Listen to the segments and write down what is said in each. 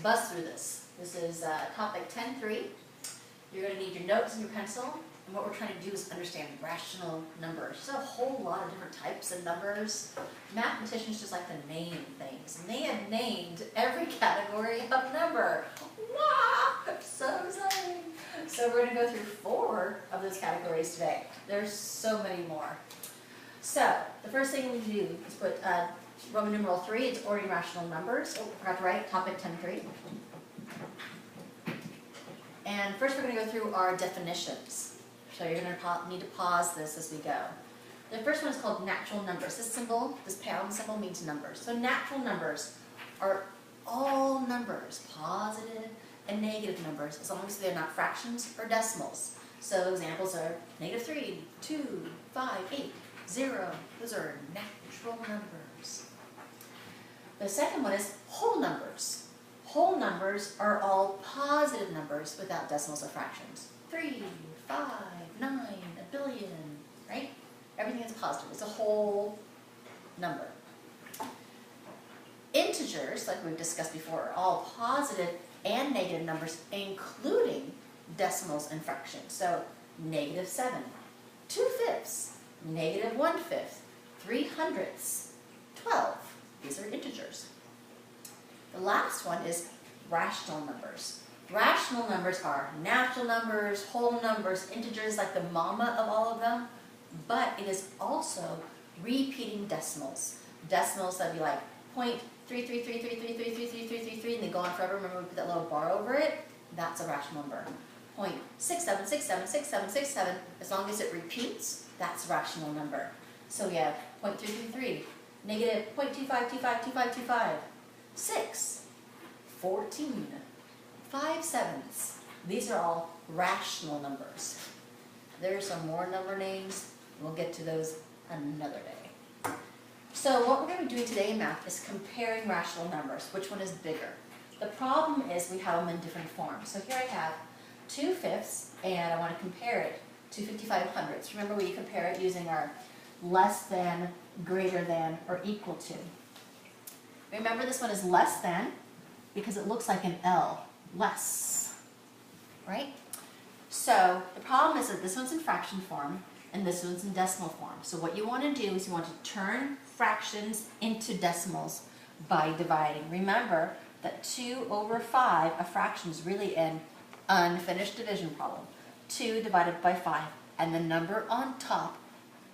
buzz through this. This is topic 10.3. You're going to need your notes and your pencil. And what we're trying to do is understand rational numbers. There's a whole lot of different types of numbers. Mathematicians just like to name things. And they have named every category of number. Wow! So exciting! So we're going to go through 4 of those categories today. There's so many more. So the first thing we do is put Roman numeral 3. It's ordinary rational numbers. Oh, I forgot to write topic 10.3. And first we're going to go through our definitions. So you're going to need to pause this as we go. The first one is called natural numbers. This symbol, this pound symbol, means numbers. So natural numbers are all numbers, positive and negative numbers, as long as they're not fractions or decimals. So examples are -3, 2, 5, 8, 0. Those are natural numbers. The second one is whole numbers. Whole numbers are all positive numbers without decimals or fractions. 3, 5, 9, a billion, right? Everything is positive. It's a whole number. Integers, like we've discussed before, are all positive and negative numbers, including decimals and fractions. So -7, 2/5, -1/5, 3/100, 12. These are integers. The last one is rational numbers. Rational numbers are natural numbers, whole numbers, integers, like the mama of all of them, but it is also repeating decimals. Decimals that would be like 0.333333333, and they go on forever. Remember we put that little bar over it? That's a rational number. 0.67676767, as long as it repeats, that's a rational number. So we have 0.333, -0.25252525, 6, 14, 5/7. These are all rational numbers. There are some more number names. We'll get to those another day. So what we're going to be doing today in math is comparing rational numbers. Which one is bigger? The problem is we have them in different forms. So here I have 2/5, and I want to compare it to 55/100. Remember, we compare it using our less than, greater than, or equal to. Remember, this one is less than because it looks like an L. Less, right? So the problem is that this one's in fraction form and this one's in decimal form. So what you want to do is you want to turn fractions into decimals by dividing. Remember that 2/5, a fraction, is really an unfinished division problem. 2 divided by 5, and the number on top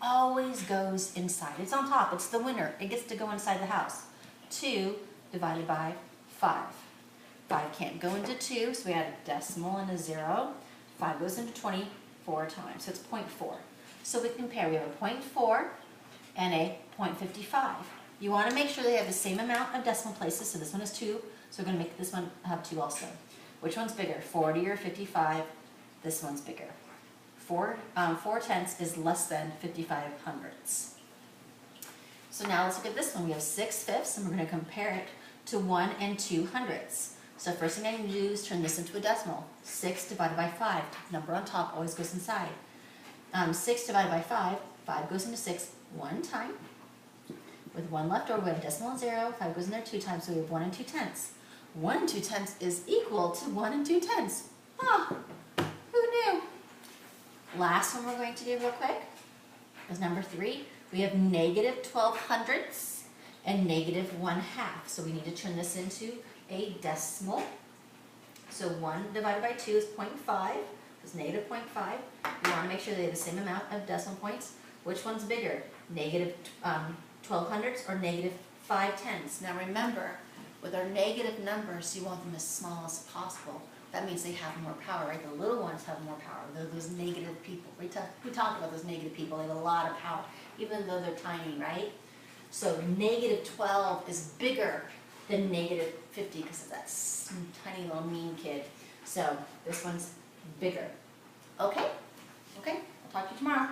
always goes inside. It's on top, it's the winner. It gets to go inside the house. 2 divided by 5. 5 can't go into 2, so we add a decimal and a 0. 5 goes into 20 4 times, so it's 0.4. So we compare, we have a 0.4 and a 0.55. You want to make sure they have the same amount of decimal places, so this one is 2, so we're going to make this one have 2 also. Which one's bigger, 40 or 55? This one's bigger. 4/10 is less than 55/100. So now let's look at this one. We have 6/5, and we're going to compare it to 1 and 2/100. So first thing I need to do is turn this into a decimal. 6 divided by 5, number on top always goes inside. 6 divided by 5, 5 goes into 6 one time. With 1 left over, we have a decimal and 0. 5 goes in there 2 times, so we have 1 2/10. 1 2/10 is equal to 1 2/10. Ah, who knew? Last one we're going to do real quick is number 3. We have -12/100 and -1/2. So we need to turn this into a decimal. So 1 divided by 2 is 0.5. It's -0.5. You want to make sure they have the same amount of decimal points. Which one's bigger? -12/100 or -5/10? Now remember, with our negative numbers, you want them as small as possible. That means they have more power, right? The little ones have more power. They're those negative people. We talked about those negative people. They have a lot of power, even though they're tiny, right? So -12 is bigger than -50 because of that tiny little mean kid. So this one's bigger. Okay? Okay? I'll talk to you tomorrow.